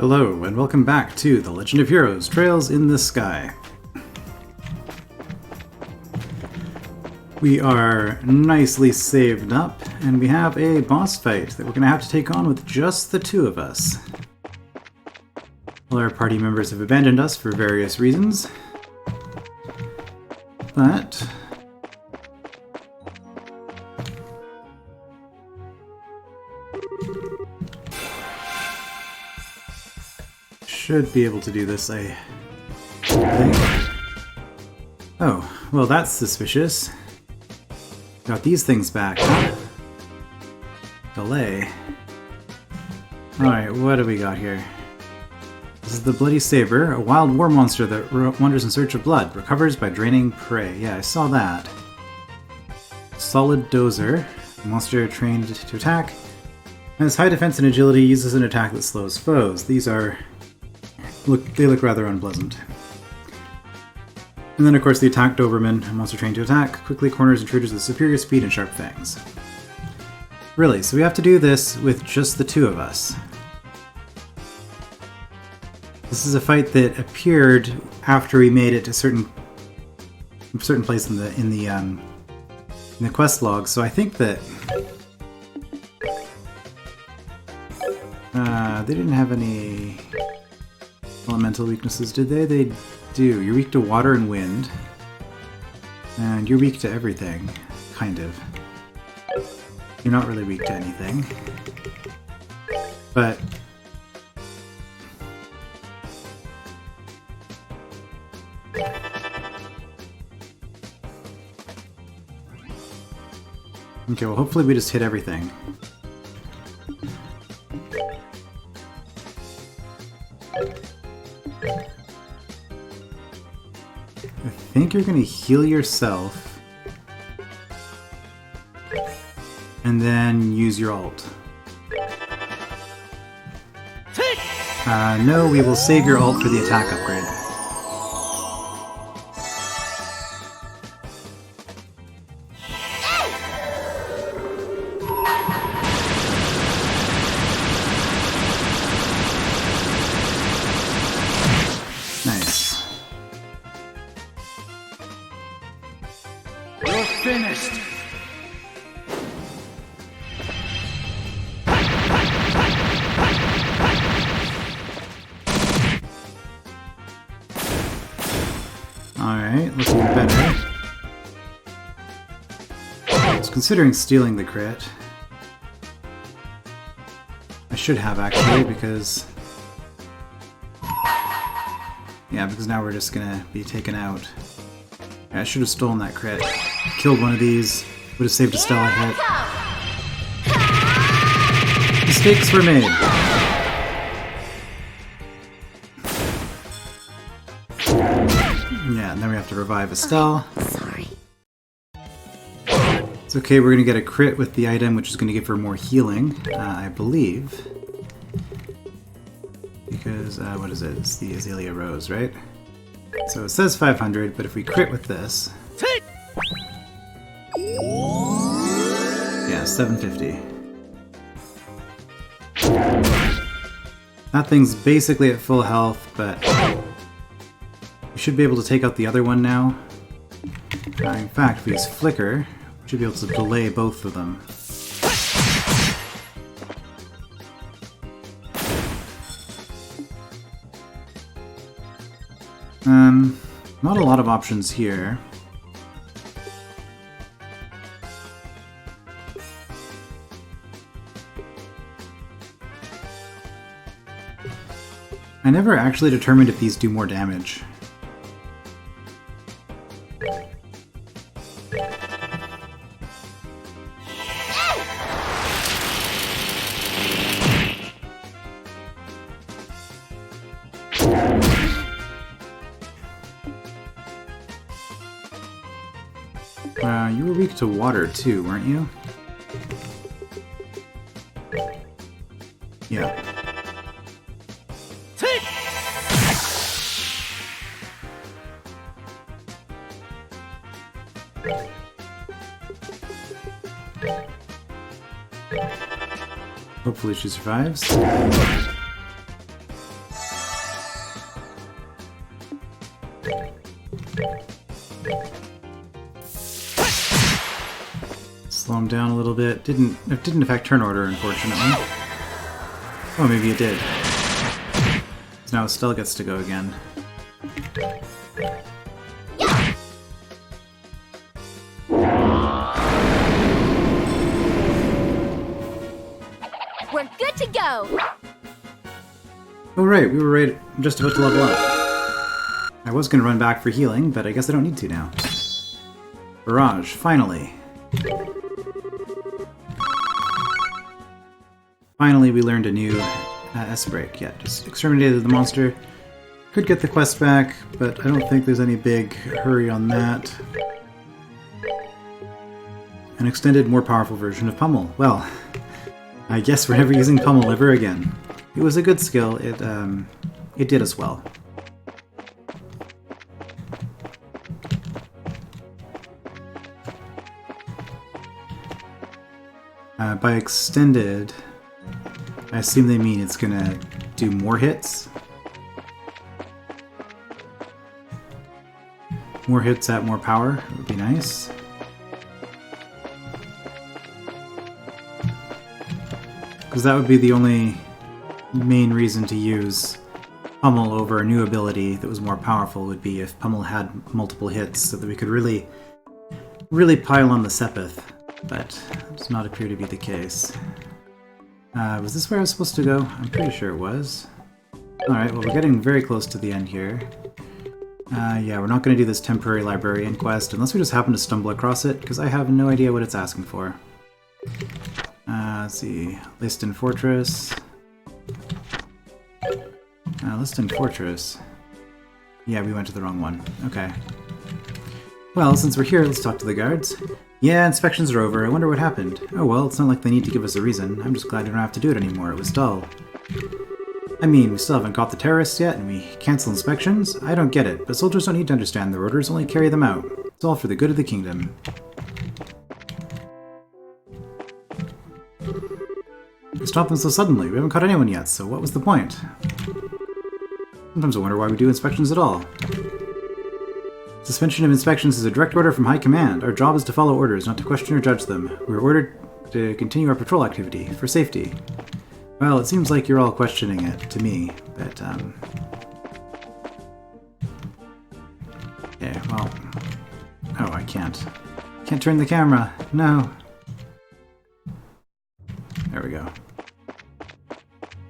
Hello, and welcome back to The Legend of Heroes: Trails in the Sky. We are nicely saved up, and we have a boss fight that we're going to have to take on with just the two of us. All our party members have abandoned us for various reasons, but should be able to do this, I think. Oh, well that's suspicious. Got these things back. Delay. Alright, what do we got here? This is the Bloody Saber, a wild war monster that wanders in search of blood, recovers by draining prey. Yeah, I saw that. Solid Dozer, a monster trained to attack. And its high defense and agility, uses an attack that slows foes. These are... they look rather unpleasant. And then, of course, the Attack Doberman, a monster trained to attack, quickly corners intruders with superior speed and sharp fangs. Really, so we have to do this with just the two of us. This is a fight that appeared after we made it to a certain place in the quest log, so I think that they didn't have any elemental weaknesses, did they? They do. You're weak to water and wind. And you're weak to everything. Kind of. You're not really weak to anything. But... okay, well hopefully we just hit everything. I think you're going to heal yourself and then use your ult. No, we will save your ult for the attack upgrade. Nice. You're finished! Alright, looking better. I was considering stealing the crit. I should have, actually, because... yeah, because now we're just gonna be taken out. Yeah, I should have stolen that crit. Killed one of these. Would have saved a Stella hit. Mistakes were made. Yeah, and then we have to revive Estelle. Sorry. It's okay, we're gonna get a crit with the item, which is gonna give her more healing, I believe. Because, what is it? It's the Azalea Rose, right? So it says 500, but if we crit with this... yeah, 750. That thing's basically at full health, but... we should be able to take out the other one now. In fact, if we use Flicker, we should be able to delay both of them. Not a lot of options here. I never actually determined if these do more damage. You were weak to water too, weren't you? Yeah. Hopefully she survives. Slow him down a little bit. It didn't affect turn order, unfortunately. Oh, maybe it did. So now Estelle gets to go again. We're good to go! Oh right, we were just about to level up. I was going to run back for healing, but I guess I don't need to now. Barrage, finally. Finally, we learned a new S-break. Yeah, just exterminated the monster. Could get the quest back, but I don't think there's any big hurry on that. An extended, more powerful version of Pummel. Well, I guess we're never using Pummel ever again. It was a good skill. It did us well. By extended, I assume they mean it's gonna do more hits. More hits at more power would be nice. Because that would be the only main reason to use Pummel over a new ability that was more powerful, would be if Pummel had multiple hits so that we could really pile on the Sepith. But it does not appear to be the case. Was this where I was supposed to go? I'm pretty sure it was. Alright, well we're getting very close to the end here. Yeah, we're not going to do this temporary librarian quest unless we just happen to stumble across it, because I have no idea what it's asking for. Let's see. Liston Fortress. Liston Fortress. Yeah, we went to the wrong one. Okay. Well, since we're here, let's talk to the guards. Yeah, inspections are over. I wonder what happened. Oh well, it's not like they need to give us a reason. I'm just glad we don't have to do it anymore. It was dull. I mean, we still haven't caught the terrorists yet, and we cancel inspections? I don't get it, but soldiers don't need to understand their orders, only carry them out. It's all for the good of the kingdom. We stopped them so suddenly. We haven't caught anyone yet, so what was the point? Sometimes I wonder why we do inspections at all. Suspension of inspections is a direct order from High Command. Our job is to follow orders, not to question or judge them. We're ordered to continue our patrol activity, for safety. Well, it seems like you're all questioning it, to me, but, okay, well... Oh, I can't. Can't turn the camera. No. There we go.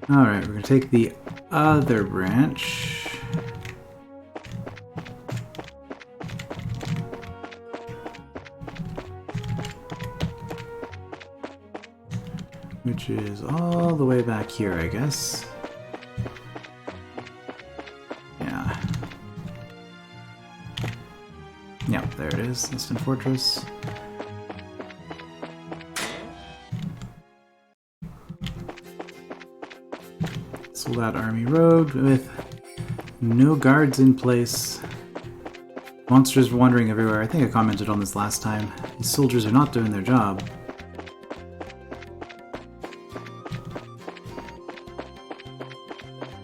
Alright, we're gonna take the other branch. Which is all the way back here, I guess. Yeah. Yep, there it is, Liston Fortress. Soldat Army Road with no guards in place. Monsters wandering everywhere. I think I commented on this last time. These soldiers are not doing their job.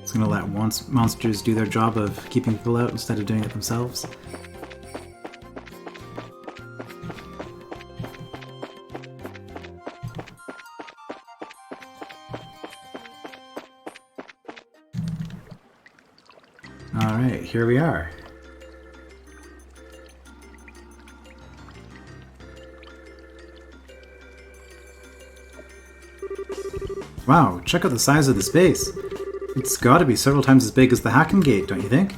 It's gonna let monsters do their job of keeping people out instead of doing it themselves. Alright, here we are. Wow, check out the size of this base. It's gotta be several times as big as the Hacken Gate, don't you think?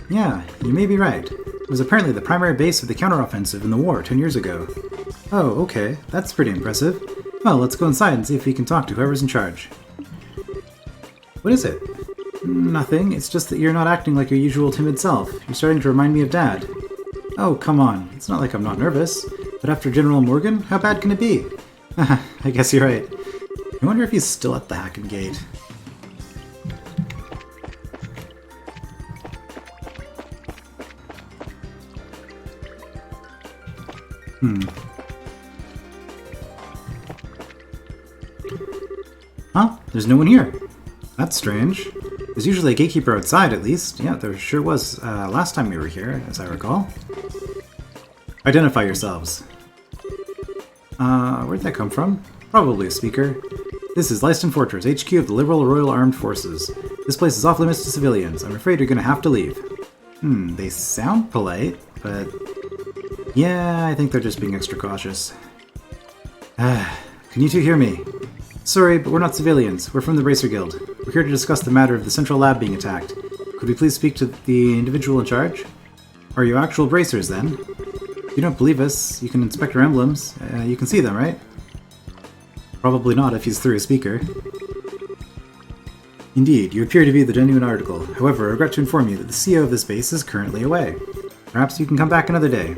Yeah, you may be right. It was apparently the primary base of the counteroffensive in the war 10 years ago. Oh, okay, that's pretty impressive. Well, let's go inside and see if we can talk to whoever's in charge. What is it? Nothing, it's just that you're not acting like your usual timid self. You're starting to remind me of Dad. Oh, come on, it's not like I'm not nervous. But after General Morgan, how bad can it be? I guess you're right. I wonder if he's still at the Hacken Gate. Huh? There's no one here. That's strange. There's usually a gatekeeper outside, at least. Yeah, there sure was last time we were here, as I recall. Identify yourselves. Where'd that come from? Probably a speaker. This is Lyston Fortress, HQ of the Liberal Royal Armed Forces. This place is off limits to civilians. I'm afraid you're gonna have to leave. They sound polite, but... yeah, I think they're just being extra cautious. Can you two hear me? Sorry, but we're not civilians. We're from the Bracer Guild. We're here to discuss the matter of the central lab being attacked. Could we please speak to the individual in charge? Are you actual bracers, then? If you don't believe us, you can inspect our emblems. You can see them, right? Probably not if he's through a speaker. Indeed, you appear to be the genuine article. However, I regret to inform you that the CEO of this base is currently away. Perhaps you can come back another day.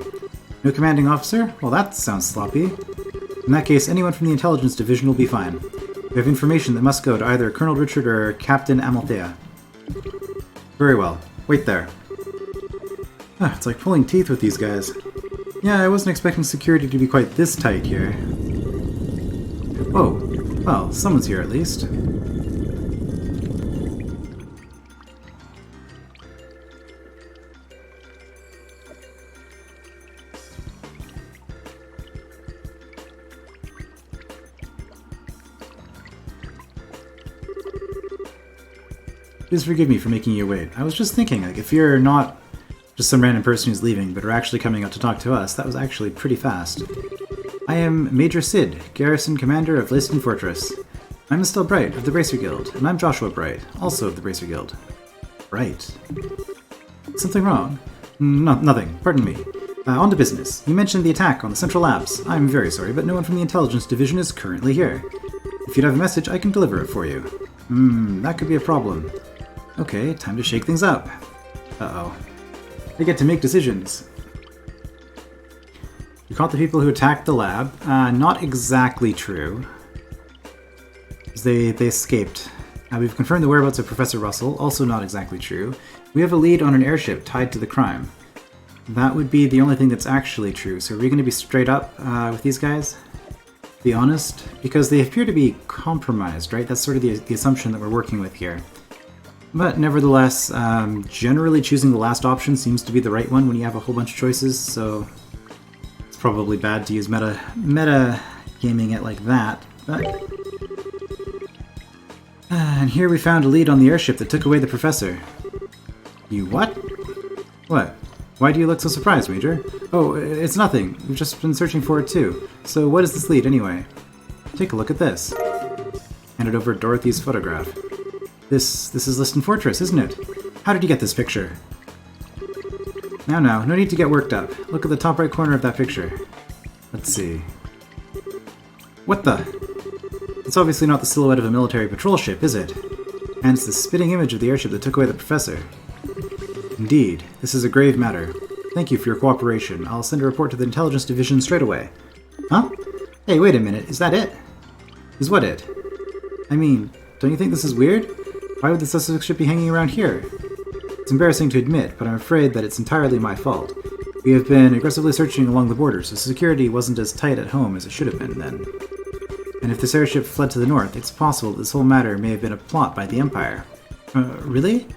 No commanding officer? Well, that sounds sloppy. In that case, anyone from the intelligence division will be fine. We have information that must go to either Colonel Richard or Captain Amalthea. Very well. Wait there. It's like pulling teeth with these guys. Yeah, I wasn't expecting security to be quite this tight here. Oh, well, someone's here at least. Please forgive me for making you wait. I was just thinking, like, if you're not just some random person who's leaving, but are actually coming out to talk to us, that was actually pretty fast. I am Major Sid, Garrison Commander of Lyston Fortress. I'm Estelle Bright of the Bracer Guild, and I'm Joshua Bright, also of the Bracer Guild. Bright? Something wrong? Nothing. Pardon me. On to business. You mentioned the attack on the Central Labs. I'm very sorry, but no one from the Intelligence Division is currently here. If you'd have a message, I can deliver it for you. That could be a problem. Okay, time to shake things up. Uh-oh. I get to make decisions. You caught the people who attacked the lab. Not exactly true. They escaped. We've confirmed the whereabouts of Professor Russell. Also not exactly true. We have a lead on an airship tied to the crime. That would be the only thing that's actually true. So are we going to be straight up with these guys? Be honest? Because they appear to be compromised, right? That's sort of the assumption that we're working with here. But nevertheless, generally choosing the last option seems to be the right one when you have a whole bunch of choices, so it's probably bad to use meta gaming it like that. But and here we found a lead on the airship that took away the professor. You what? What? Why do you look so surprised, Major? Oh, it's nothing. We've just been searching for it too. So what is this lead anyway? Take a look at this. Handed over Dorothy's photograph. This is Lyston Fortress, isn't it? How did you get this picture? Now, no need to get worked up. Look at the top right corner of that picture. Let's see. What the? It's obviously not the silhouette of a military patrol ship, is it? And it's the spitting image of the airship that took away the professor. Indeed, this is a grave matter. Thank you for your cooperation. I'll send a report to the Intelligence Division straight away. Huh? Hey, wait a minute. Is that it? Is what it? I mean, don't you think this is weird? Why would the suspect ship be hanging around here? It's embarrassing to admit, but I'm afraid that it's entirely my fault. We have been aggressively searching along the border, so security wasn't as tight at home as it should have been then. And if this airship fled to the north, it's possible that this whole matter may have been a plot by the Empire. Really?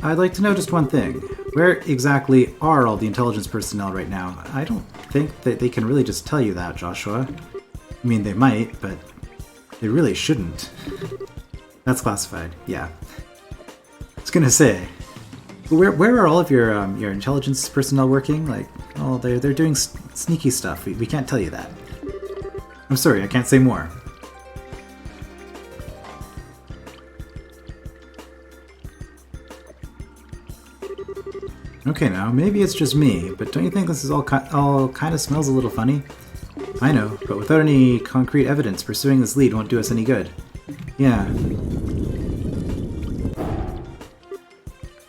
I'd like to know just one thing. Where exactly are all the intelligence personnel right now? I don't think that they can really just tell you that, Joshua. I mean, they might, but they really shouldn't. That's classified, yeah. I was gonna say, where are all of your intelligence personnel working? Like, oh, they're doing sneaky stuff. We can't tell you that. I'm sorry, I can't say more. Okay, now maybe it's just me, but don't you think this is all kind of smells a little funny? I know, but without any concrete evidence, pursuing this lead won't do us any good. Yeah.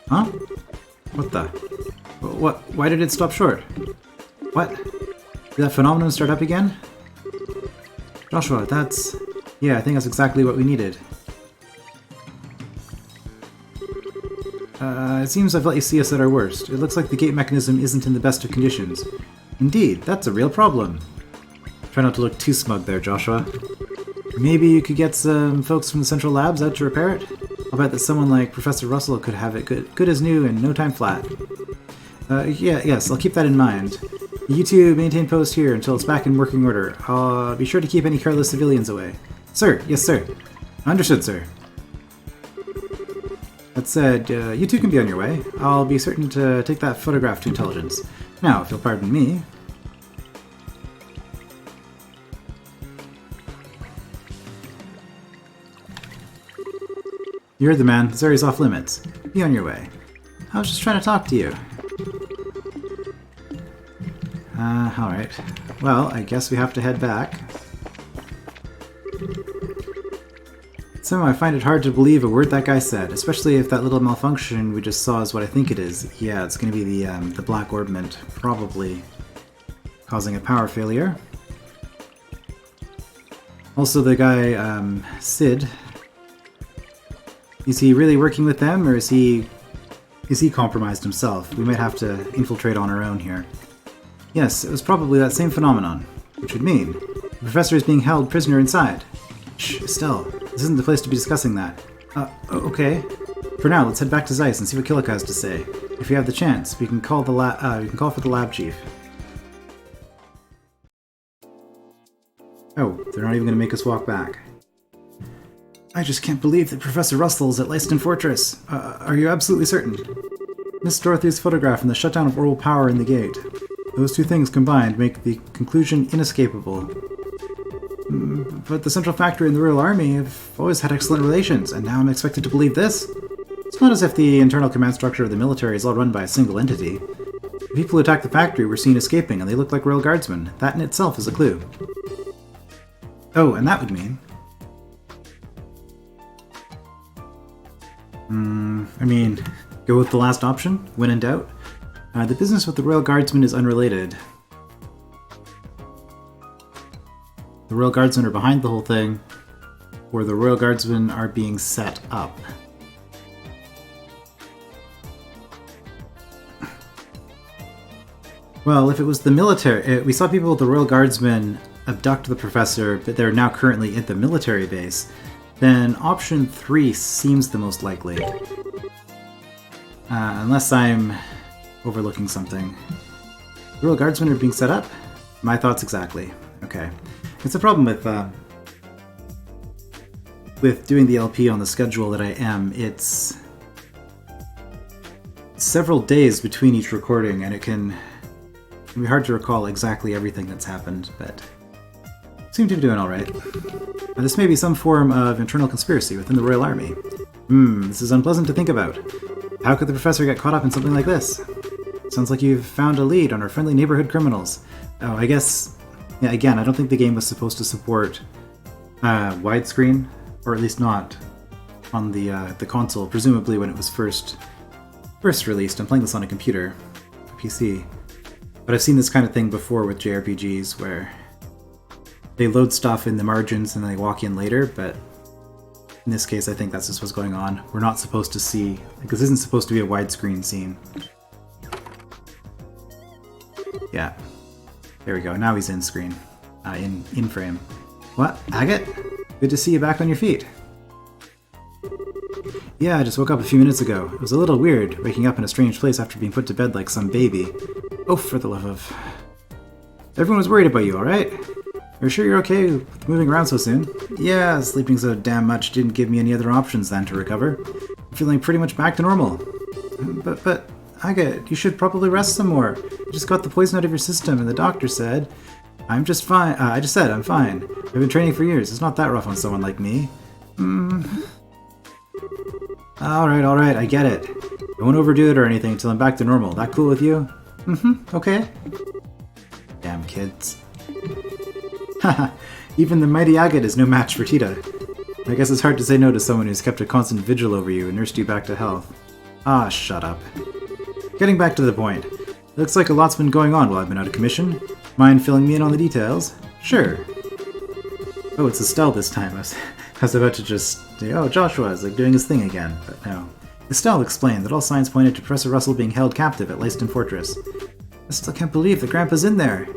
Huh? What the? What? Why did it stop short? What? Did that phenomenon start up again? Joshua, that's... Yeah, I think that's exactly what we needed. It seems I've let you see us at our worst. It looks like the gate mechanism isn't in the best of conditions. Indeed, that's a real problem. Try not to look too smug there, Joshua. Maybe you could get some folks from the Central Labs out to repair it? I'll bet that someone like Professor Russell could have it good as new in no time flat. Yes, I'll keep that in mind. You two maintain post here until it's back in working order. Be sure to keep any careless civilians away. Sir, yes sir. Understood, sir. That said, you two can be on your way. I'll be certain to take that photograph to intelligence. Now, if you'll pardon me... You heard the man. This area's off limits. Be on your way. I was just trying to talk to you. Alright. Well, I guess we have to head back. Somehow I find it hard to believe a word that guy said, especially if that little malfunction we just saw is what I think it is. Yeah, it's going to be the black orbment, probably causing a power failure. Also, the guy, Sid, is he really working with them, or is he compromised himself? We might have to infiltrate on our own here. Yes, it was probably that same phenomenon, which would mean the professor is being held prisoner inside. Shh, Estelle, this isn't the place to be discussing that. Okay. For now, let's head back to Zeiss and see what Killick has to say. If we have the chance, we can call for the lab chief. Oh, they're not even going to make us walk back. I just can't believe that Professor Russell is at Leiston Fortress. Are you absolutely certain? Miss Dorothy's photograph and the shutdown of orbital power in the gate. Those two things combined make the conclusion inescapable. But the Central Factory and the Royal Army have always had excellent relations, and now I'm expected to believe this? It's not as if the internal command structure of the military is all run by a single entity. The people who attacked the factory were seen escaping, and they looked like Royal Guardsmen. That in itself is a clue. Oh, and that would mean... I mean, go with the last option, when in doubt. The business with the Royal Guardsmen is unrelated. The Royal Guardsmen are behind the whole thing, or the Royal Guardsmen are being set up. Well, if it was the military, we saw people with the Royal Guardsmen abduct the professor, but they're now currently at the military base, then option 3 seems the most likely. Unless I'm overlooking something. The Royal Guardsmen are being set up? My thoughts exactly. Okay. It's a problem with doing the LP on the schedule that I am. It's several days between each recording, and it can be hard to recall exactly everything that's happened, but seem to be doing alright. This may be some form of internal conspiracy within the Royal Army. This is unpleasant to think about. How could the professor get caught up in something like this? Sounds like you've found a lead on our friendly neighborhood criminals. Oh, I guess... Yeah, again, I don't think the game was supposed to support widescreen, or at least not on the console, presumably when it was first released. I'm playing this on a computer, a PC. But I've seen this kind of thing before with JRPGs, where they load stuff in the margins and then they walk in later, but in this case I think that's just what's going on. We're not supposed to see... Like, this isn't supposed to be a widescreen scene. Yeah. There we go, now he's in screen. In frame. What? Agate? Good to see you back on your feet. Yeah, I just woke up a few minutes ago. It was a little weird, waking up in a strange place after being put to bed like some baby. Oh, for the love of... Everyone was worried about you, alright? You're sure you're okay with moving around so soon? Yeah, sleeping so damn much didn't give me any other options than to recover. I'm feeling pretty much back to normal. But, Agate, you should probably rest some more. You just got the poison out of your system, and the doctor said... I'm just fine. I just said I'm fine. I've been training for years. It's not that rough on someone like me. Alright, I get it. I won't overdo it or anything until I'm back to normal. That cool with you? Okay. Damn kids. Haha, even the mighty Agate is no match for Tita. I guess it's hard to say no to someone who's kept a constant vigil over you and nursed you back to health. Ah, shut up. Getting back to the point. Looks like a lot's been going on while I've been out of commission. Mind filling me in on the details? Sure. Oh, it's Estelle this time. I was about to just... Oh, Joshua is like doing his thing again, but no. Estelle explained that all signs pointed to Professor Russell being held captive at Leiston Fortress. I still can't believe that Grandpa's in there.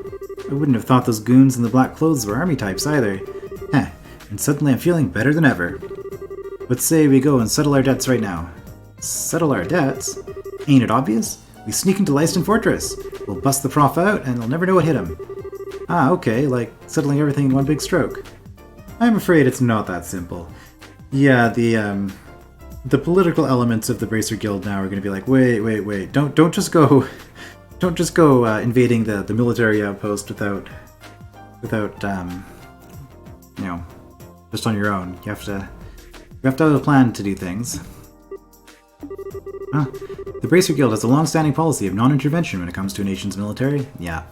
I wouldn't have thought those goons in the black clothes were army types either. And suddenly I'm feeling better than ever. Let's say we go and settle our debts right now. Settle our debts? Ain't it obvious? We sneak into Leiston Fortress. We'll bust the prof out, and they'll never know what hit him. Ah, okay, like settling everything in one big stroke. I'm afraid it's not that simple. Yeah, the political elements of the Bracer Guild now are going to be like, wait, don't just go invading the military outpost without you know, just on your own. You have to have a plan to do things. Huh. The Bracer Guild has a long-standing policy of non-intervention when it comes to a nation's military. Yeah,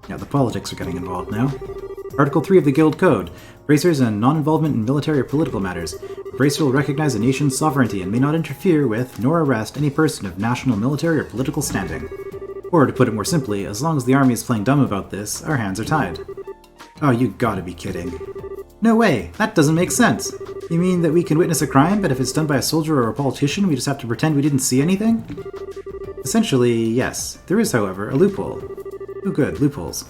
the politics are getting involved now. Article 3 of the Guild Code. Bracers and non-involvement in military or political matters. A bracer will recognize a nation's sovereignty and may not interfere with, nor arrest, any person of national, military, or political standing. Or, to put it more simply, as long as the army is playing dumb about this, our hands are tied. Oh, you gotta be kidding. No way! That doesn't make sense! You mean that we can witness a crime, but if it's done by a soldier or a politician, we just have to pretend we didn't see anything? Essentially, yes. There is, however, a loophole. Oh good, loopholes.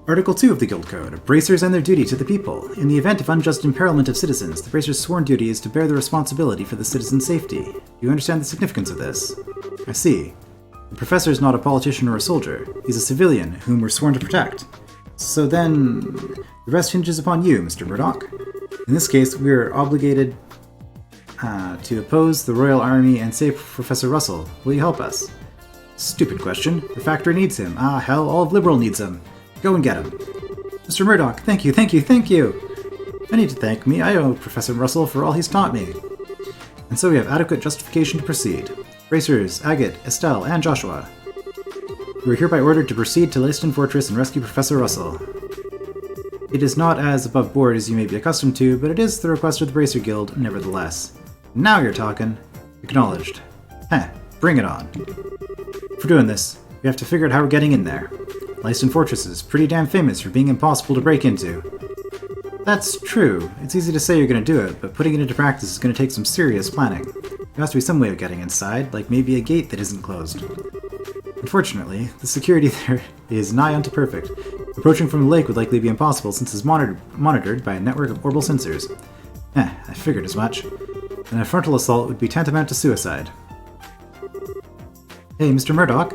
Article 2 of the Guild Code. Bracers and their duty to the people. In the event of unjust imperilment of citizens, the Bracer's sworn duty is to bear the responsibility for the citizens' safety. Do you understand the significance of this? I see. The Professor is not a politician or a soldier. He's a civilian, whom we're sworn to protect. So then, the rest hinges upon you, Mr. Murdoch. In this case, we're obligated to oppose the Royal Army and save Professor Russell. Will you help us? Stupid question. The factory needs him. Ah, hell, all of Liberal needs him. Go and get him. Mr. Murdoch, thank you! I need to thank me. I owe Professor Russell for all he's taught me. And so we have adequate justification to proceed. Bracers, Agate, Estelle, and Joshua. You are hereby ordered to proceed to Leiston Fortress and rescue Professor Russell. It is not as above board as you may be accustomed to, but it is the request of the Bracer Guild, nevertheless. Now you're talking. Acknowledged. Bring it on. For doing this, we have to figure out how we're getting in there. Leiston Fortress is pretty damn famous for being impossible to break into. That's true. It's easy to say you're going to do it, but putting it into practice is going to take some serious planning. There has to be some way of getting inside, like maybe a gate that isn't closed. Unfortunately, the security there is nigh unto perfect. Approaching from the lake would likely be impossible since it's monitored by a network of orbital sensors. I figured as much. And a frontal assault would be tantamount to suicide. Hey, Mr. Murdoch,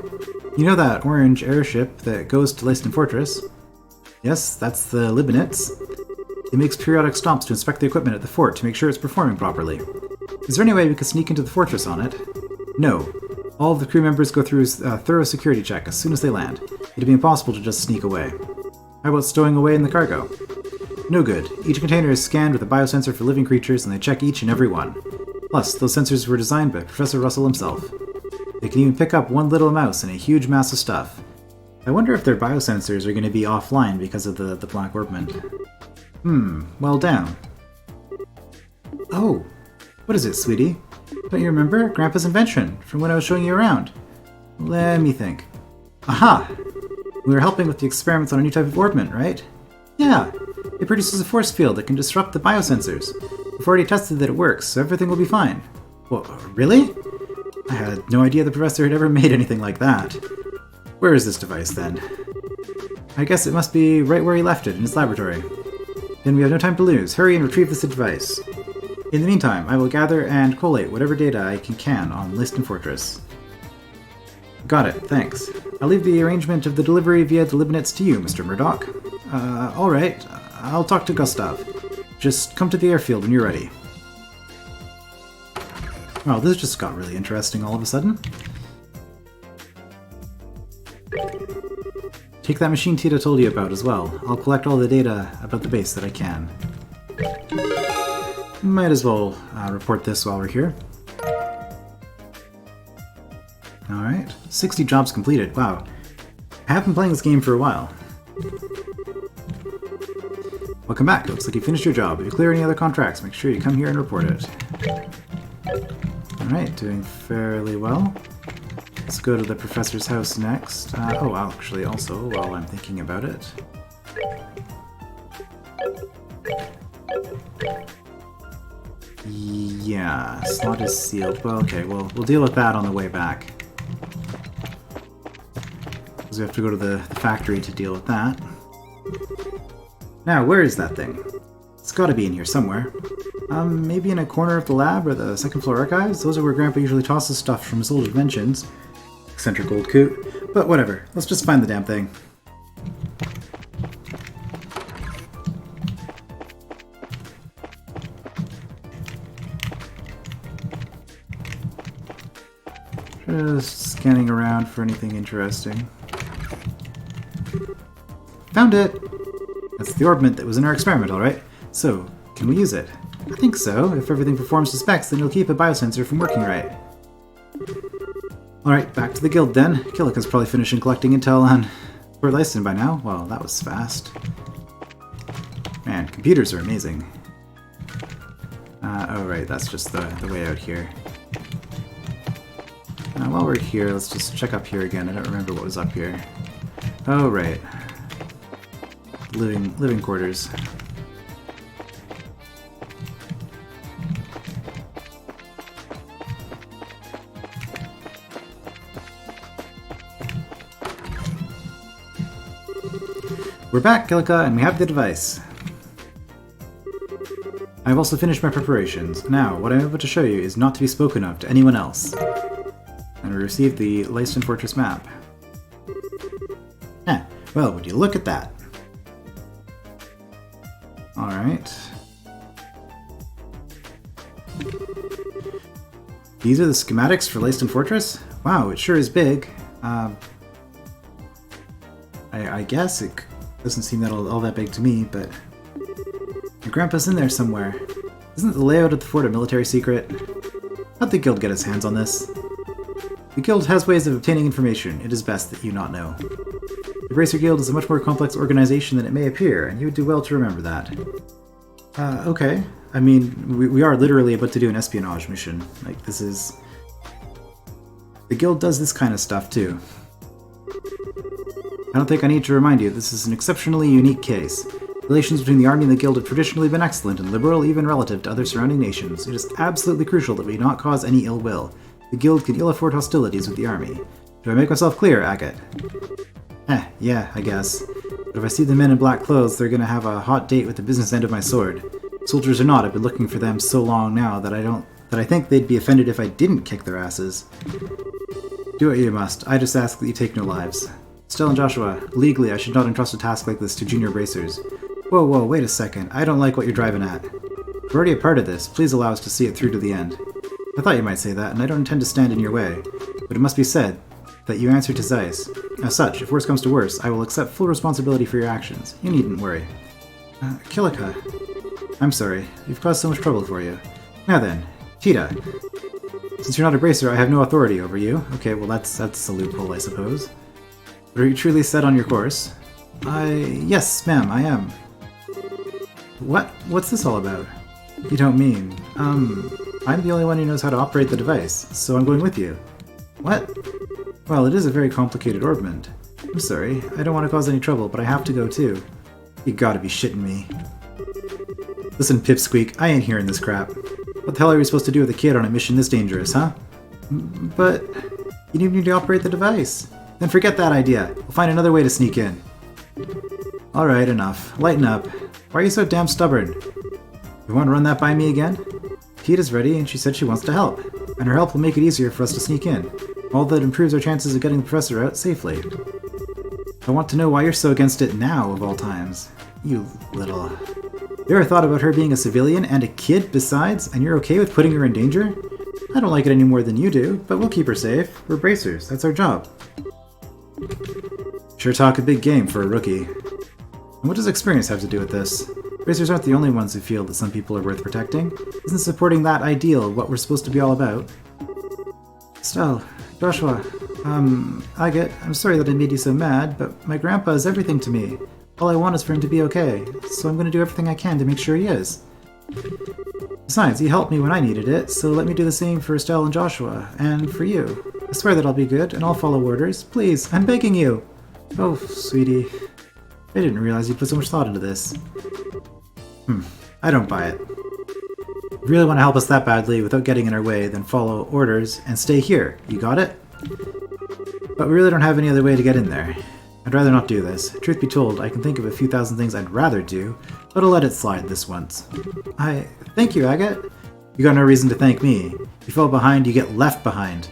you know that orange airship that goes to Leiston Fortress? Yes, that's the Libinitz. It makes periodic stops to inspect the equipment at the fort to make sure it's performing properly. Is there any way we could sneak into the fortress on it? No. All of the crew members go through a thorough security check as soon as they land. It'd be impossible to just sneak away. How about stowing away in the cargo? No good. Each container is scanned with a biosensor for living creatures, and they check each and every one. Plus, those sensors were designed by Professor Russell himself. They can even pick up one little mouse in a huge mass of stuff. I wonder if their biosensors are going to be offline because of the Black Orbment. Well down. Oh! What is it, sweetie? Don't you remember? Grandpa's invention, from when I was showing you around. Let me think. Aha! We were helping with the experiments on a new type of orbment, right? Yeah! It produces a force field that can disrupt the biosensors. We've already tested that it works, so everything will be fine. Well, really? I had no idea the professor had ever made anything like that. Where is this device, then? I guess it must be right where he left it, in his laboratory. Then we have no time to lose. Hurry and retrieve this device. In the meantime, I will gather and collate whatever data I can on Leiston Fortress. Got it, thanks. I'll leave the arrangement of the delivery via the Libinitz to you, Mr. Murdoch. Alright. I'll talk to Gustav. Just come to the airfield when you're ready. Well, this just got really interesting all of a sudden. Take that machine Tita told you about as well. I'll collect all the data about the base that I can. Might as well report this while we're here. Alright, 60 jobs completed. Wow. I have been playing this game for a while. Welcome back. Looks like you finished your job. If you clear any other contracts, make sure you come here and report it. Alright, doing fairly well. Let's go to the professor's house next. Oh, actually, also, while I'm thinking about it. Yeah, slot is sealed. Well, okay, we'll deal with that on the way back. Because we have to go to the factory to deal with that. Now, where is that thing? It's gotta be in here somewhere. Maybe in a corner of the lab or the second floor archives? Those are where Grandpa usually tosses stuff from his old inventions. Eccentric old coot. But whatever, let's just find the damn thing. Just scanning around for anything interesting. Found it! That's the orbment that was in our experiment, alright? So, can we use it? I think so. If everything performs to specs, then you'll keep a biosensor from working right. Alright, back to the guild then. Kilika's probably finishing collecting intel on Port Lyston by now. Well, that was fast. Man, computers are amazing. Oh right, that's just the way out here. While we're here, let's just check up here again. I don't remember what was up here. Oh right. Living quarters. We're back, Kilika, and we have the device. I've also finished my preparations. Now, what I'm able to show you is not to be spoken of to anyone else. And we received the Lyston Fortress map. Well, would you look at that? Alright. These are the schematics for Lyston Fortress? Wow, it sure is big. I guess it doesn't seem all that big to me, but... Your grandpa's in there somewhere. Isn't the layout of the fort a military secret? How'd the guild get its hands on this? The guild has ways of obtaining information. It is best that you not know. The Bracer Guild is a much more complex organization than it may appear, and you would do well to remember that. Okay. I mean, we are literally about to do an espionage mission. Like, this is... The guild does this kind of stuff, too. I don't think I need to remind you, this is an exceptionally unique case. Relations between the army and the guild have traditionally been excellent and liberal, even relative to other surrounding nations. It is absolutely crucial that we not cause any ill will. The guild can ill afford hostilities with the army. Do I make myself clear, Agate? Yeah, I guess. But if I see the men in black clothes, they're gonna have a hot date with the business end of my sword. Soldiers or not, I've been looking for them so long now that I think they'd be offended if I didn't kick their asses. Do what you must. I just ask that you take no lives. Stella and Joshua, legally I should not entrust a task like this to junior bracers. Whoa, wait a second. I don't like what you're driving at. We're already a part of this. Please allow us to see it through to the end. I thought you might say that, and I don't intend to stand in your way. But it must be said that you answer to Zeiss. As such, if worse comes to worse, I will accept full responsibility for your actions. You needn't worry. Kilika. I'm sorry. We've caused so much trouble for you. Now then, Tita. Since you're not a bracer, I have no authority over you. Okay, well that's a loophole, I suppose. But are you truly set on your course? Yes, ma'am, I am. What's this all about? You don't mean... I'm the only one who knows how to operate the device, so I'm going with you. What? Well, it is a very complicated orbment. I'm sorry, I don't want to cause any trouble, but I have to go too. You gotta be shitting me. Listen, Pipsqueak, I ain't hearing this crap. What the hell are we supposed to do with a kid on a mission this dangerous, huh? But... you need to operate the device. Then forget that idea. We'll find another way to sneak in. Alright, enough. Lighten up. Why are you so damn stubborn? You want to run that by me again? Tita's ready, and she said she wants to help. And her help will make it easier for us to sneak in. All that improves our chances of getting the professor out safely. I want to know why you're so against it now, of all times. You little... You ever thought about her being a civilian and a kid besides, and you're okay with putting her in danger? I don't like it any more than you do, but we'll keep her safe. We're bracers, that's our job. Sure talk a big game for a rookie. And what does experience have to do with this? Bracers aren't the only ones who feel that some people are worth protecting. Isn't supporting that ideal what we're supposed to be all about? Stell, Joshua, Agate, I'm sorry that I made you so mad, but my grandpa is everything to me. All I want is for him to be okay, so I'm going to do everything I can to make sure he is. Besides, he helped me when I needed it, so let me do the same for Estelle and Joshua, and for you. I swear that I'll be good, and I'll follow orders. Please, I'm begging you! Oh, sweetie. I didn't realize you put so much thought into this. I don't buy it. If you really want to help us that badly without getting in our way, then follow orders and stay here. You got it? But we really don't have any other way to get in there. I'd rather not do this. Truth be told, I can think of a few thousand things I'd rather do, but I'll let it slide this once. Thank you, Agate. You got no reason to thank me. You fall behind, you get left behind.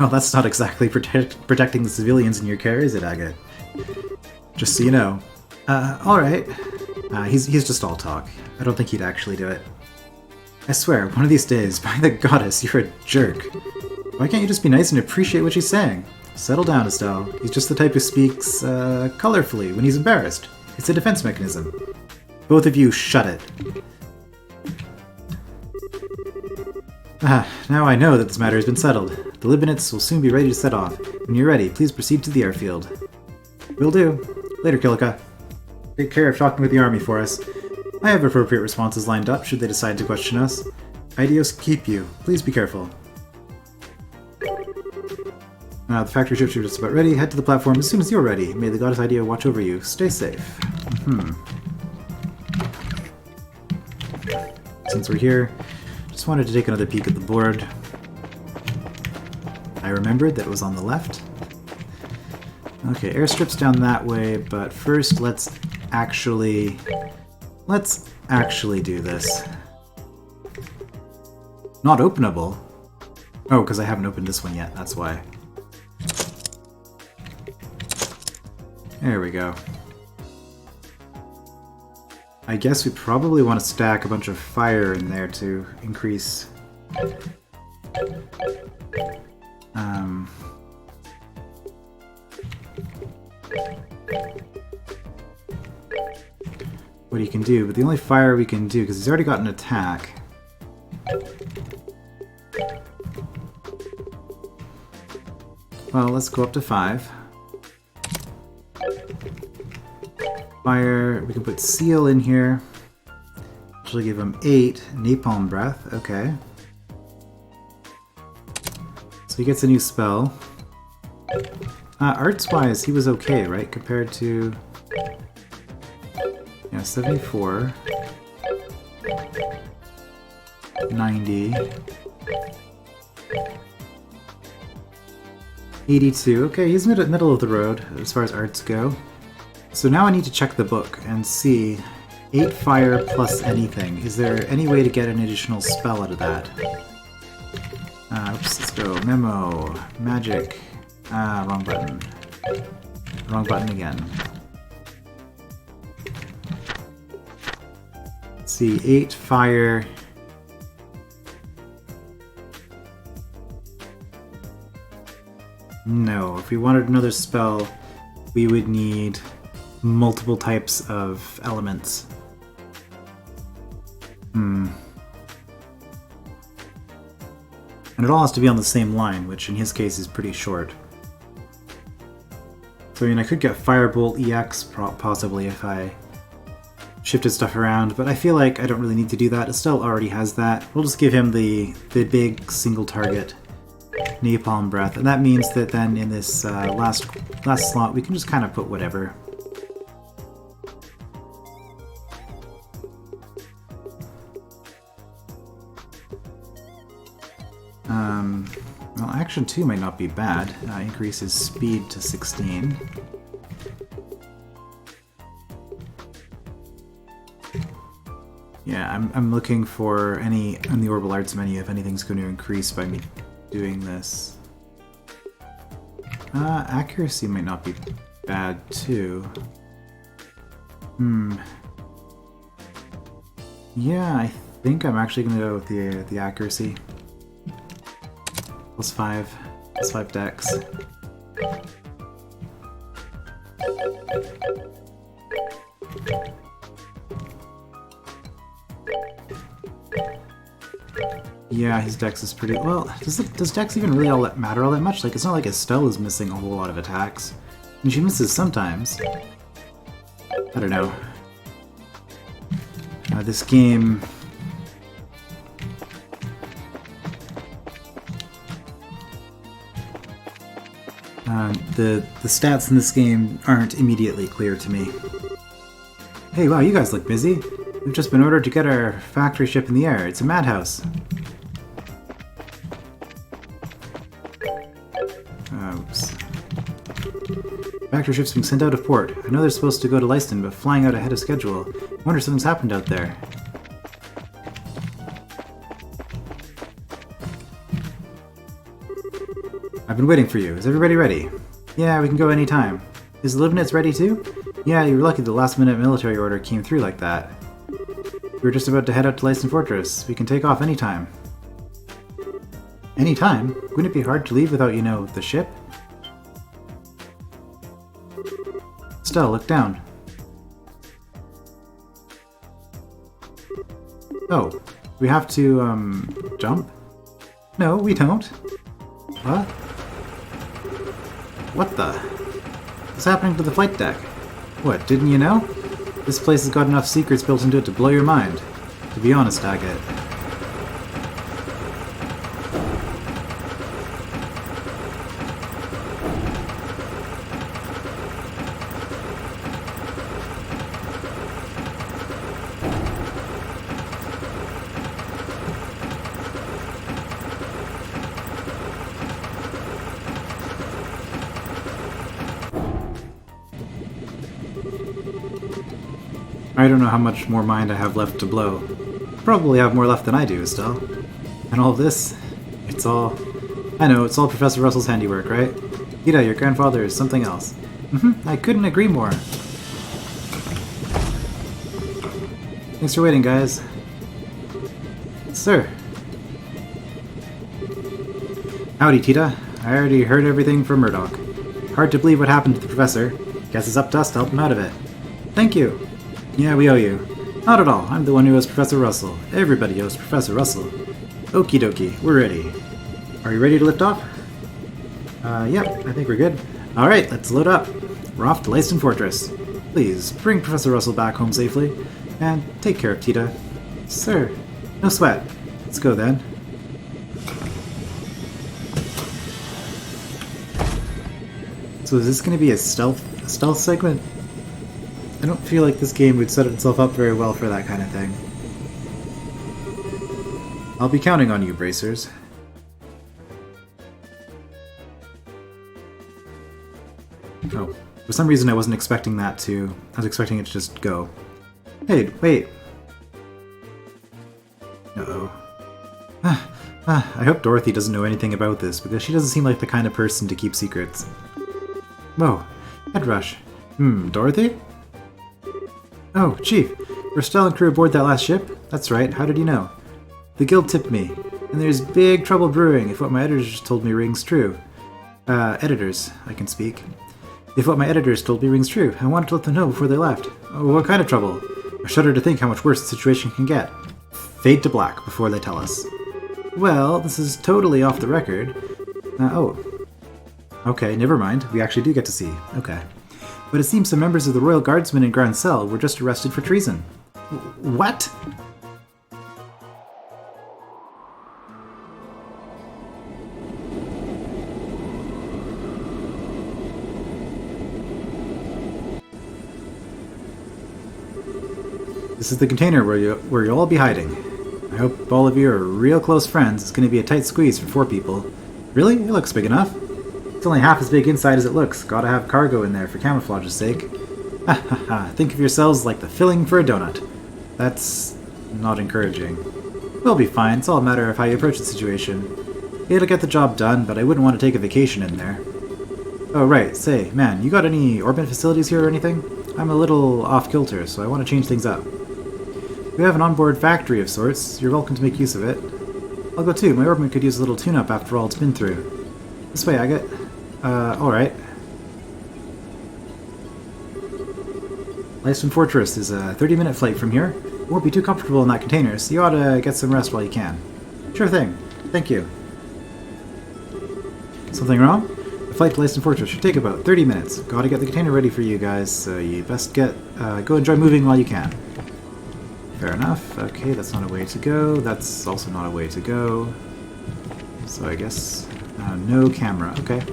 Well, that's not exactly protecting the civilians in your care, is it, Agate? Just so you know. Alright. He's just all talk. I don't think he'd actually do it. I swear, one of these days, by the goddess, you're a jerk. Why can't you just be nice and appreciate what she's saying? Settle down, Estelle. He's just the type who speaks, colorfully when he's embarrassed. It's a defense mechanism. Both of you, shut it. Now I know that this matter has been settled. The Libanites will soon be ready to set off. When you're ready, please proceed to the airfield. Will do. Later, Kilika. Take care of talking with the army for us. I have appropriate responses lined up should they decide to question us. Ideos keep you. Please be careful. The factory ships are just about ready. Head to the platform as soon as you're ready. May the goddess Idea watch over you. Stay safe. Since we're here, just wanted to take another peek at the board. I remembered that it was on the left. Okay, airstrip's down that way, but first let's actually do this. Not openable? Oh, because I haven't opened this one yet, that's why. There we go. I guess we probably want to stack a bunch of fire in there to increase... what he can do, but the only fire we can do, because he's already got an attack. Well, let's go up to 5. Fire, we can put Seal in here. Actually give him 8. Napalm Breath, okay. So he gets a new spell. Arts-wise, he was okay, right? Compared to... yeah, 74. 90. 82. Okay, he's middle of the road as far as arts go. So now I need to check the book and see 8 fire plus anything. Is there any way to get an additional spell out of that? Oops, let's go. Memo. Magic. Wrong button. Wrong button again. Let's see, 8 fire. No, if we wanted another spell, we would need multiple types of elements. And it all has to be on the same line, which in his case is pretty short. So I mean, I could get Firebolt EX possibly if I shifted stuff around, but I feel like I don't really need to do that. Estelle already has that. We'll just give him the big single target Napalm Breath, and that means that then in this last slot we can just kind of put whatever. Well, Action 2 might not be bad. Increases speed to 16. Yeah, I'm looking for any in the Orbital Arts menu if anything's going to increase by me doing this. Accuracy might not be bad too. Yeah, I think I'm actually going to go with the accuracy. +5. +5 dex. Yeah, his dex is pretty... well, does dex even really matter all that much? Like, it's not like Estelle is missing a whole lot of attacks. I mean, she misses sometimes. I don't know. This game... the stats in this game aren't immediately clear to me. Hey, wow, you guys look busy. We've just been ordered to get our factory ship in the air. It's a madhouse. Oops. Factory ship's being sent out of port. I know they're supposed to go to Leiston, but flying out ahead of schedule. I wonder if something's happened out there. I've been waiting for you. Is everybody ready? Yeah, we can go anytime. Is the Livnitz ready too? Yeah, you were lucky the last-minute military order came through like that. We were just about to head out to Leisten Fortress. We can take off anytime. Anytime? Wouldn't it be hard to leave without, you know, the ship? Stella, look down. Oh, we have to, jump? No, we don't. What? What the? What's happening to the flight deck? What, didn't you know? This place has got enough secrets built into it to blow your mind. To be honest, Agate. I don't know how much more mind I have left to blow. Probably have more left than I do, Estelle. And all this, it's all... I know, it's all Professor Russell's handiwork, right? Ida, your grandfather is something else. I couldn't agree more. Thanks for waiting, guys. Sir. Howdy, Tita. I already heard everything from Murdoch. Hard to believe what happened to the professor. Guess it's up to us to help him out of it. Thank you. Yeah, we owe you. Not at all. I'm the one who owes Professor Russell. Everybody owes Professor Russell. Okie dokie. We're ready. Are you ready to lift off? Yep. I think we're good. Alright, let's load up. We're off to Leisten Fortress. Please, bring Professor Russell back home safely. And take care of Tita. Sir. No sweat. Let's go then. So is this going to be a stealth segment? I don't feel like this game would set itself up very well for that kind of thing. I'll be counting on you, Bracers. Oh, for some reason I wasn't expecting that to... I was expecting it to just go. Hey, wait! Uh-oh. I hope Dorothy doesn't know anything about this, because she doesn't seem like the kind of person to keep secrets. Whoa, head rush. Dorothy? Oh, Chief, were Stella and crew aboard that last ship? That's right, how did you know? The guild tipped me, and there's big trouble brewing if what my editors told me rings true. Editors, I can speak. If what my editors told me rings true, I wanted to let them know before they left. Oh, what kind of trouble? I shudder to think how much worse the situation can get. Fade to black before they tell us. Well, this is totally off the record. Oh. Okay, never mind. We actually do get to see. Okay. But it seems some members of the Royal Guardsmen in Grand Cell were just arrested for treason. What? This is the container where you'll all be hiding. I hope all of you are real close friends. It's going to be a tight squeeze for 4 people. Really? It looks big enough. It's only half as big inside as it looks. Gotta have cargo in there for camouflage's sake. Ha ha ha. Think of yourselves like the filling for a donut. That's not encouraging. We'll be fine. It's all a matter of how you approach the situation. It'll get the job done, but I wouldn't want to take a vacation in there. Oh, right. Say, man, you got any orbit facilities here or anything? I'm a little off-kilter, so I want to change things up. We have an onboard factory of sorts. You're welcome to make use of it. I'll go too. My orbit could use a little tune-up after all it's been through. This way, Agate. Alright. Leisten Fortress is a 30-minute flight from here. You won't be too comfortable in that container, so you ought to get some rest while you can. Sure thing. Thank you. Something wrong? The flight to Leisten Fortress should take about 30 minutes. Gotta get the container ready for you guys, so you best go enjoy moving while you can. Fair enough. Okay, that's not a way to go. That's also not a way to go. So I guess... no camera. Okay.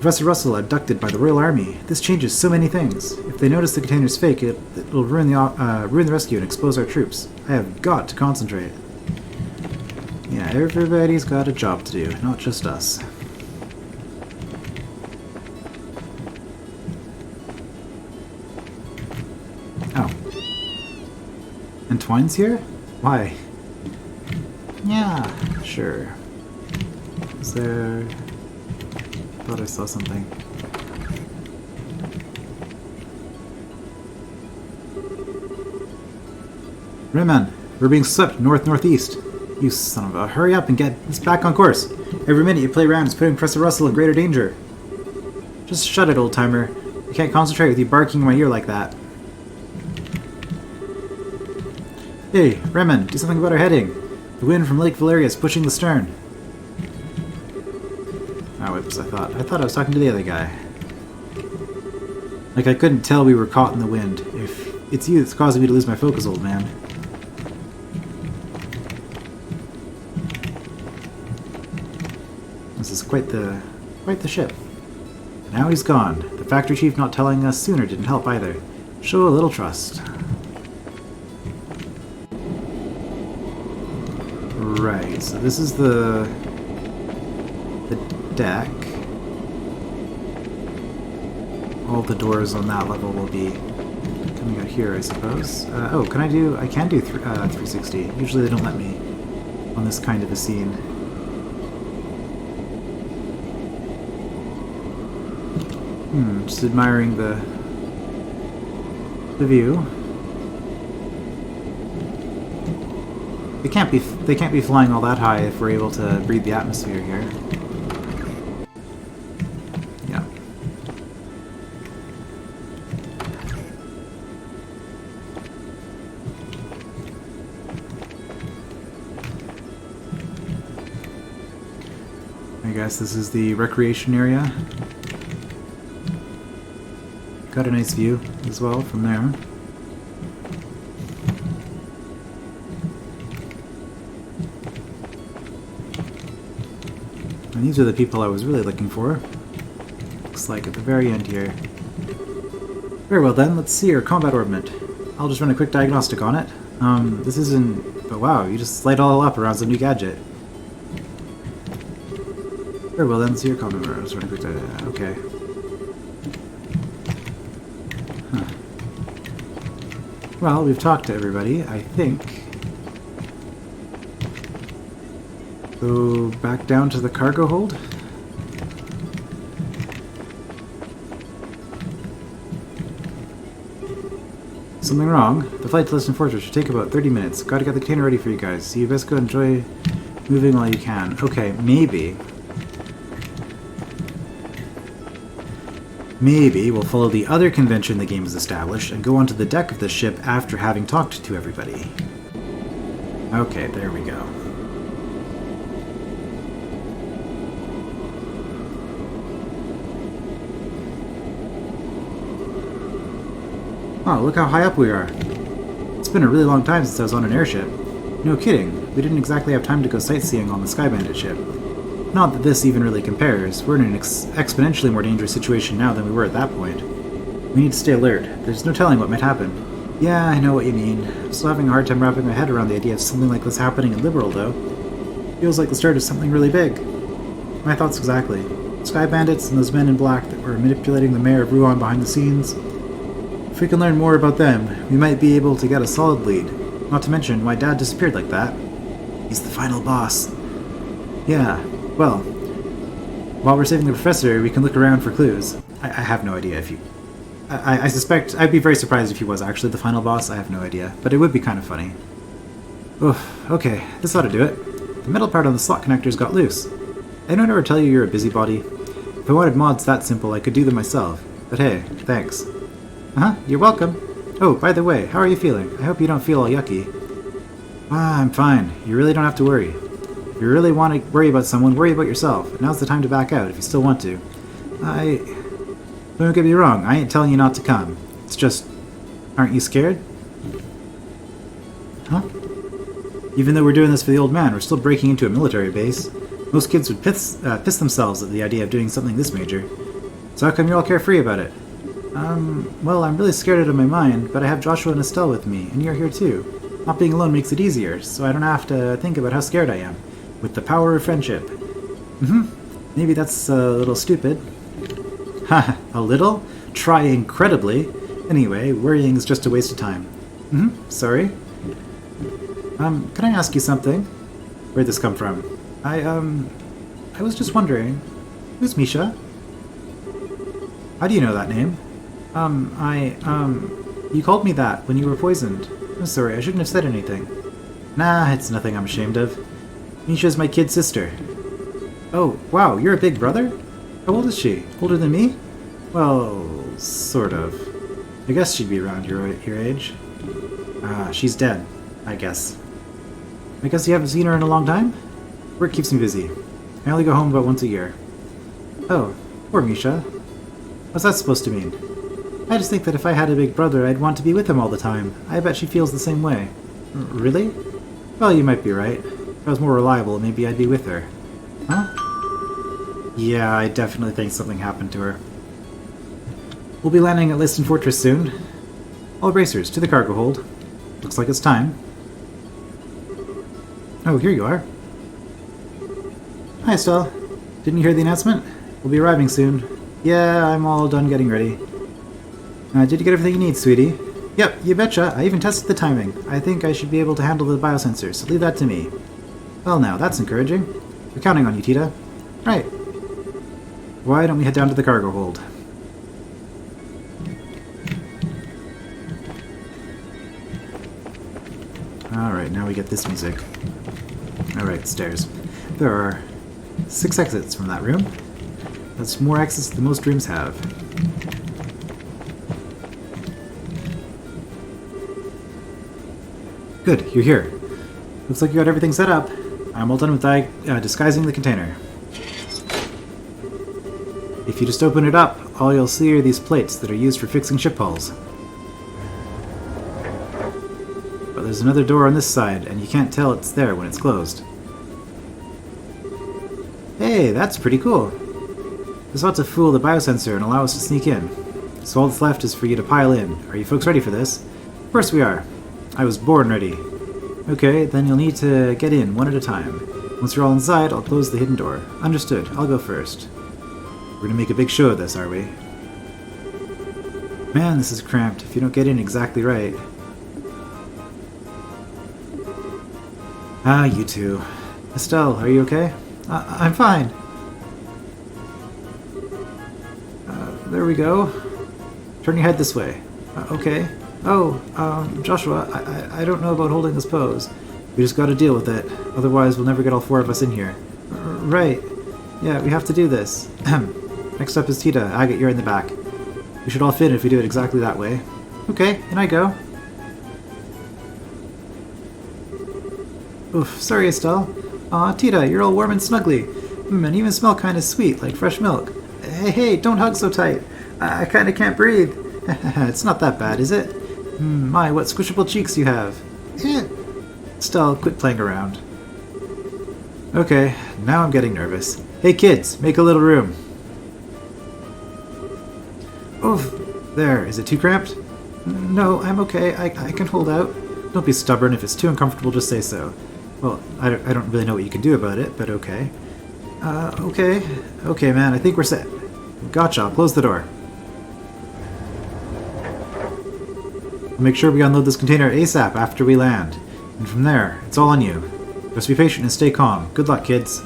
Professor Russell abducted by the Royal Army. This changes so many things. If they notice the container's fake, it'll ruin the rescue and expose our troops. I have got to concentrate. Yeah, everybody's got a job to do, not just us. Oh. And Twine's here? Why? Yeah, sure. Is there... thought I saw something. Rayman, we're being swept north-northeast. You son of a... hurry up and get us back on course. Every minute you play around is putting Professor Russell in greater danger. Just shut it, old-timer. I can't concentrate with you barking in my ear like that. Hey, Rayman, do something about our heading. The wind from Lake Valeria is pushing the stern. Oh, whoops, I thought I was talking to the other guy. Like, I couldn't tell we were caught in the wind. If it's you that's causing me to lose my focus, old man. This is quite the ship. Now he's gone. The factory chief not telling us sooner didn't help either. Show a little trust. Right, so this is the deck. All the doors on that level will be coming out here, I suppose. Oh, can I do... I can do 360. Usually they don't let me on this kind of a scene. Just admiring the view. They can't be flying all that high if we're able to breathe the atmosphere here. Yeah. I guess this is the recreation area. Got a nice view as well from there. And these are the people I was really looking for. Looks like at the very end here. Very well then, let's see our combat orbment. I'll just run a quick diagnostic on it. This isn't... oh wow, you just light all up around some new gadget. Very well then, let's see your combat orbment. I'll just run a quick diagnostic. Okay. Well, we've talked to everybody, I think. Go back down to the cargo hold. Something wrong? The flight to Liston Fortress should take about 30 minutes. Gotta get the container ready for you guys, so you best go enjoy moving while you can. Okay, maybe. Maybe we'll follow the other convention the game has established and go onto the deck of the ship after having talked to everybody. Okay, there we go. Oh, look how high up we are. It's been a really long time since I was on an airship. No kidding, we didn't exactly have time to go sightseeing on the Sky Bandit ship. Not that this even really compares. We're in an exponentially more dangerous situation now than we were at that point. We need to stay alert. There's no telling what might happen. Yeah, I know what you mean. I'm still having a hard time wrapping my head around the idea of something like this happening in Liberal, though. Feels like the start of something really big. My thoughts exactly. Sky Bandits and those men in black that were manipulating the mayor of Rouen behind the scenes. If we can learn more about them, we might be able to get a solid lead. Not to mention why Dad disappeared like that. He's the final boss. Yeah. Well, while we're saving the professor, we can look around for clues. I have no idea if you... I suspect... I'd be very surprised if he was actually the final boss. I have no idea. But it would be kind of funny. Oof, okay. This ought to do it. The metal part on the slot connectors got loose. I don't ever tell you you're a busybody. If I wanted mods that simple, I could do them myself. But hey, thanks. Uh-huh, you're welcome. Oh, by the way, how are you feeling? I hope you don't feel all yucky. Ah, I'm fine. You really don't have to worry. If you really want to worry about someone, worry about yourself. Now's the time to back out if you still want to. Don't get me wrong, I ain't telling you not to come. It's just... aren't you scared? Huh? Even though we're doing this for the old man, we're still breaking into a military base. Most kids would piss themselves at the idea of doing something this major. So how come you're all carefree about it? Well, I'm really scared out of my mind, but I have Joshua and Estelle with me, and you're here too. Not being alone makes it easier, so I don't have to think about how scared I am. With the power of friendship. Maybe that's a little stupid. Ha, a little? Try incredibly. Anyway, worrying is just a waste of time. Sorry. Can I ask you something? Where'd this come from? I was just wondering, who's Misha? How do you know that name? You called me that when you were poisoned. I'm sorry, I shouldn't have said anything. Nah, it's nothing I'm ashamed of. Misha's my kid sister. Oh, wow, you're a big brother? How old is she? Older than me? Well, sort of. I guess she'd be around your age. She's dead, I guess. I guess you haven't seen her in a long time? Work keeps me busy. I only go home about once a year. Oh, poor Misha. What's that supposed to mean? I just think that if I had a big brother, I'd want to be with him all the time. I bet she feels the same way. Really? Well, you might be right. If I was more reliable, maybe I'd be with her. Huh? Yeah, I definitely think something happened to her. We'll be landing at Liston Fortress soon. All racers, to the cargo hold. Looks like it's time. Oh, here you are. Hi, Estelle. Didn't you hear the announcement? We'll be arriving soon. Yeah, I'm all done getting ready. Did you get everything you need, sweetie? Yep, you betcha. I even tested the timing. I think I should be able to handle the biosensors, so leave that to me. Well now, that's encouraging. We're counting on you, Tita. Right. Why don't we head down to the cargo hold? Alright, now we get this music. Alright, stairs. There are 6 exits from that room. That's more exits than most rooms have. Good, you're here. Looks like you got everything set up. I'm all done with disguising the container. If you just open it up, all you'll see are these plates that are used for fixing ship hulls. But there's another door on this side, and you can't tell it's there when it's closed. Hey, that's pretty cool. This ought to fool the biosensor and allow us to sneak in. So all that's left is for you to pile in. Are you folks ready for this? Of course we are. I was born ready. Okay, then you'll need to get in one at a time. Once you're all inside, I'll close the hidden door. Understood. I'll go first. We're gonna make a big show of this, are we? Man, this is cramped if you don't get in exactly right. Ah, you two. Estelle, are you okay? I'm fine. There we go. Turn your head this way. Okay. Oh, Joshua, I don't know about holding this pose. We just gotta deal with it. Otherwise, we'll never get all 4 of us in here. Right. Yeah, we have to do this. Next up is Tita. Agate, you're in the back. We should all fit if we do it exactly that way. Okay, in I go. Oof, sorry, Estelle. Aw, Tita, you're all warm and snuggly. And even smell kinda sweet, like fresh milk. Hey, don't hug so tight. I kinda can't breathe. It's not that bad, is it? My, what squishable cheeks you have. Estelle, quit playing around. Okay, now I'm getting nervous. Hey kids, make a little room. Oof, there, is it too cramped? No, I'm okay, I can hold out. Don't be stubborn, if it's too uncomfortable, just say so. Well, I don't really know what you can do about it, but okay. Okay. Okay, man, I think we're set. Gotcha, I'll close the door. We'll make sure we unload this container ASAP after we land. And from there, it's all on you. Just be patient and stay calm. Good luck, kids.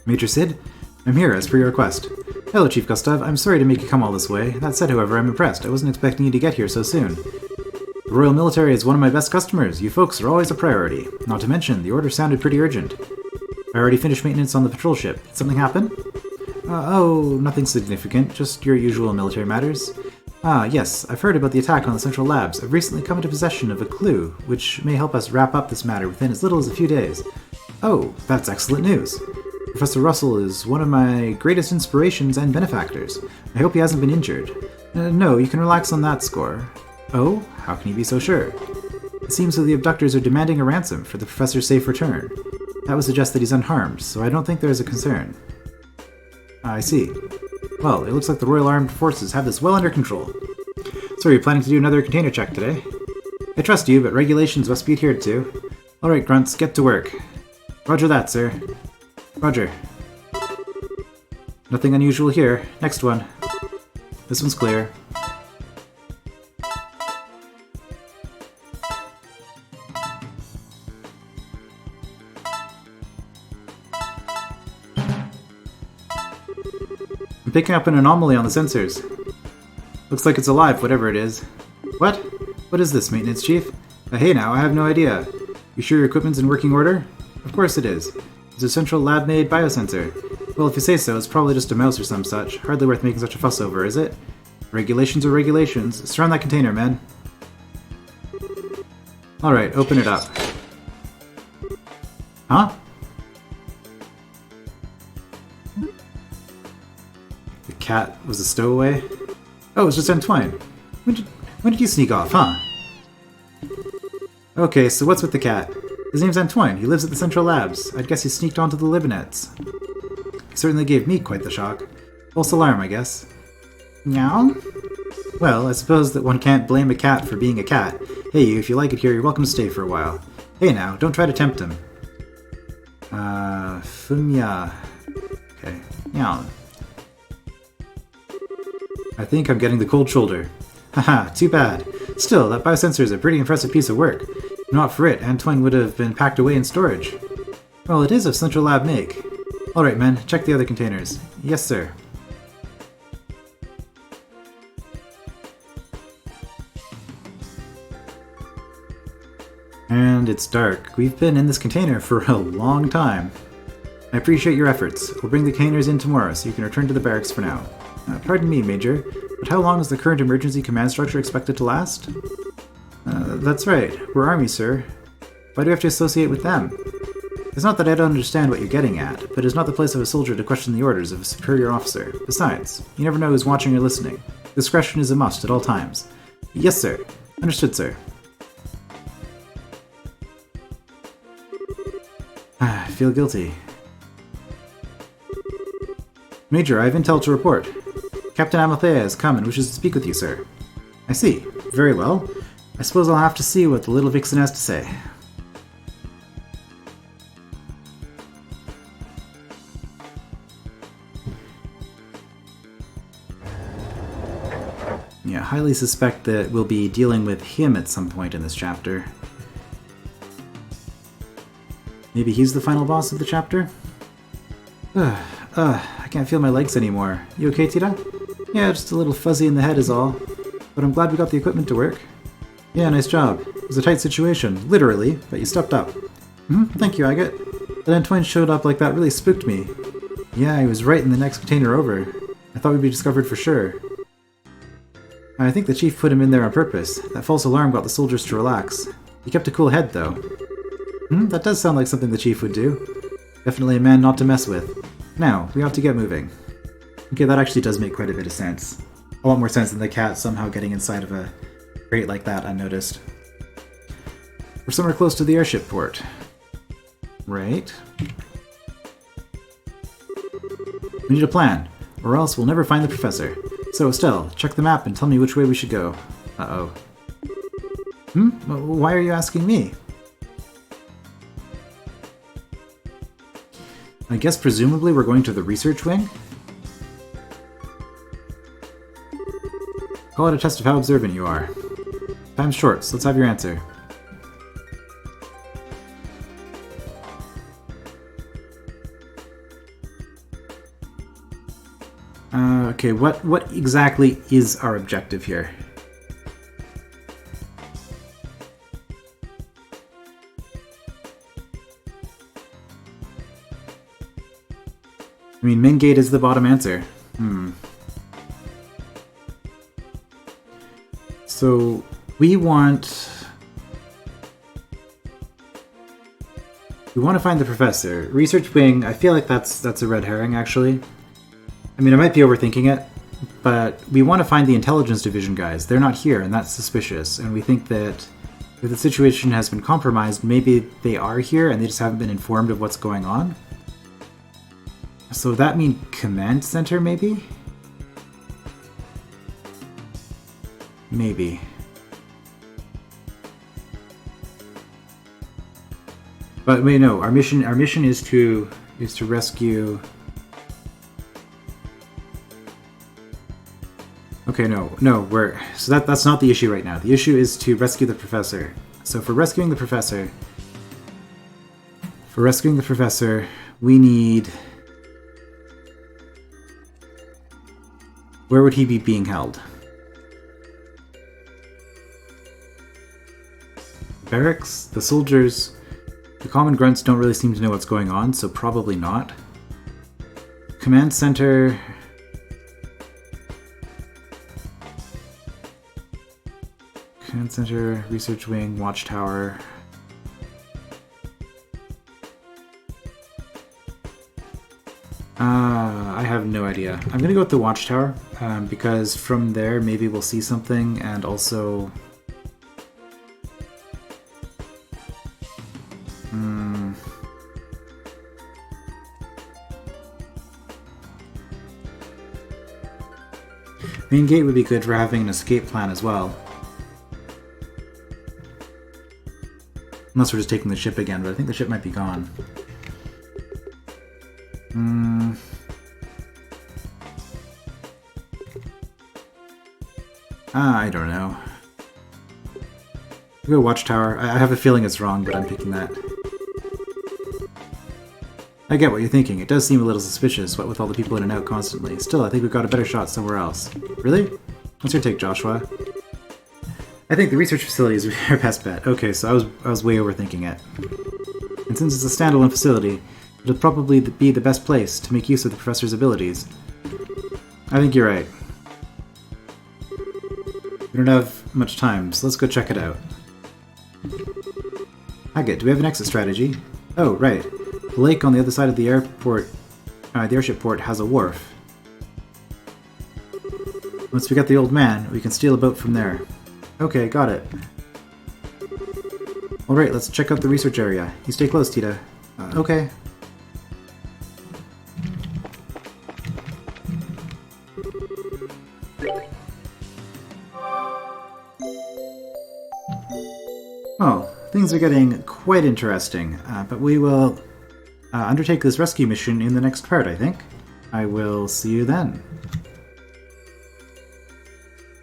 Major Sid, I'm here as per your request. Hello, Chief Gustav. I'm sorry to make you come all this way. That said, however, I'm impressed. I wasn't expecting you to get here so soon. The Royal Military is one of my best customers. You folks are always a priority. Not to mention, the order sounded pretty urgent. I already finished maintenance on the patrol ship. Did something happen? Oh, nothing significant. Just your usual military matters. Ah, yes. I've heard about the attack on the Central Labs. I've recently come into possession of a clue, which may help us wrap up this matter within as little as a few days. Oh, that's excellent news. Professor Russell is one of my greatest inspirations and benefactors. I hope he hasn't been injured. No, you can relax on that score. Oh? How can you be so sure? It seems that the abductors are demanding a ransom for the professor's safe return. That would suggest that he's unharmed, so I don't think there is a concern. I see. Well, it looks like the Royal Armed Forces have this well under control. So are you planning to do another container check today? I trust you, but regulations must be adhered to. Alright, grunts, get to work. Roger that, sir. Roger. Nothing unusual here. Next one. This one's clear. I'm picking up an anomaly on the sensors. Looks like it's alive, whatever it is. What? What is this, Maintenance Chief? Hey now, I have no idea. You sure your equipment's in working order? Of course it is. It's a central lab-made biosensor. Well, if you say so, it's probably just a mouse or some such. Hardly worth making such a fuss over, is it? Regulations are regulations. Surround that container, men. Alright, open it up. Huh? The cat was a stowaway? Oh, it's just Antoine. When did you sneak off, huh? Okay, so what's with the cat? His name's Antoine. He lives at the Central Labs. I'd guess he sneaked onto the Libinets. He certainly gave me quite the shock. False alarm, I guess. Meow? Well, I suppose that one can't blame a cat for being a cat. Hey, you, if you like it here, you're welcome to stay for a while. Hey now, don't try to tempt him. Fumya. Okay. Meow. I think I'm getting the cold shoulder. Haha, too bad. Still, that biosensor is a pretty impressive piece of work. If not for it, Antoine would have been packed away in storage. Well, it is of Central Lab make. Alright, men, check the other containers. Yes, sir. And it's dark. We've been in this container for a long time. I appreciate your efforts. We'll bring the containers in tomorrow, so you can return to the barracks for now. Pardon me, Major, but how long is the current emergency command structure expected to last? That's right. We're Army, sir. Why do we have to associate with them? It's not that I don't understand what you're getting at, but it's not the place of a soldier to question the orders of a superior officer. Besides, you never know who's watching or listening. Discretion is a must at all times. Yes, sir. Understood, sir. I feel guilty. Major, I have intel to report. Captain Amathea has come and wishes to speak with you, sir. I see. Very well. I suppose I'll have to see what the little vixen has to say. Yeah, highly suspect that we'll be dealing with him at some point in this chapter. Maybe he's the final boss of the chapter? I can't feel my legs anymore. You okay, Tita? Yeah, just a little fuzzy in the head is all. But I'm glad we got the equipment to work. Yeah, nice job. It was a tight situation, literally, but you stepped up. Thank you, Agate. That Antoine showed up like that really spooked me. Yeah, he was right in the next container over. I thought we'd be discovered for sure. I think the chief put him in there on purpose. That false alarm got the soldiers to relax. He kept a cool head, though. That does sound like something the chief would do. Definitely a man not to mess with. Now, we have to get moving. Okay, that actually does make quite a bit of sense. A lot more sense than the cat somehow getting inside of a crate like that unnoticed. We're somewhere close to the airship port. Right. We need a plan, or else we'll never find the professor. So, Estelle, check the map and tell me which way we should go. Uh-oh. Why are you asking me? I guess presumably we're going to the research wing? Call it a test of how observant you are. Time's short, so let's have your answer. Okay, what exactly is our objective here? I mean, main gate is the bottom answer. So, we want to find the professor. Research wing, I feel like that's a red herring, actually. I mean, I might be overthinking it, but we want to find the intelligence division guys. They're not here, and that's suspicious. And we think that if the situation has been compromised, maybe they are here and they just haven't been informed of what's going on. So that mean command center, maybe? Maybe. But wait, no. Our mission is to rescue. Okay, no. So that's not the issue right now. The issue is to rescue the professor. So for rescuing the professor, we need. Where would he be being held? Barracks? The soldiers. The common grunts don't really seem to know what's going on, so probably not. Command center. Command center, research wing, watchtower. I have no idea. I'm gonna go with the watchtower, because from there maybe we'll see something, and also... Main gate would be good for having an escape plan as well. Unless we're just taking the ship again, but I think the ship might be gone. I don't know. We'll go watchtower. I have a feeling it's wrong, but I'm picking that. I get what you're thinking. It does seem a little suspicious, what with all the people in and out constantly. Still, I think we've got a better shot somewhere else. Really? What's your take, Joshua? I think the research facility is our best bet. Okay, so I was way overthinking it. And since it's a standalone facility, it'll probably be the best place to make use of the professor's abilities. I think you're right. We don't have much time, so let's go check it out. Agate, do we have an exit strategy? Oh, right. The lake on the other side of the airport, the airship port, has a wharf. Once we get the old man, we can steal a boat from there. Okay, got it. Alright, let's check out the research area. You stay close, Tita. Okay. Oh, things are getting quite interesting, but we will undertake this rescue mission in the next part, I think. I will see you then.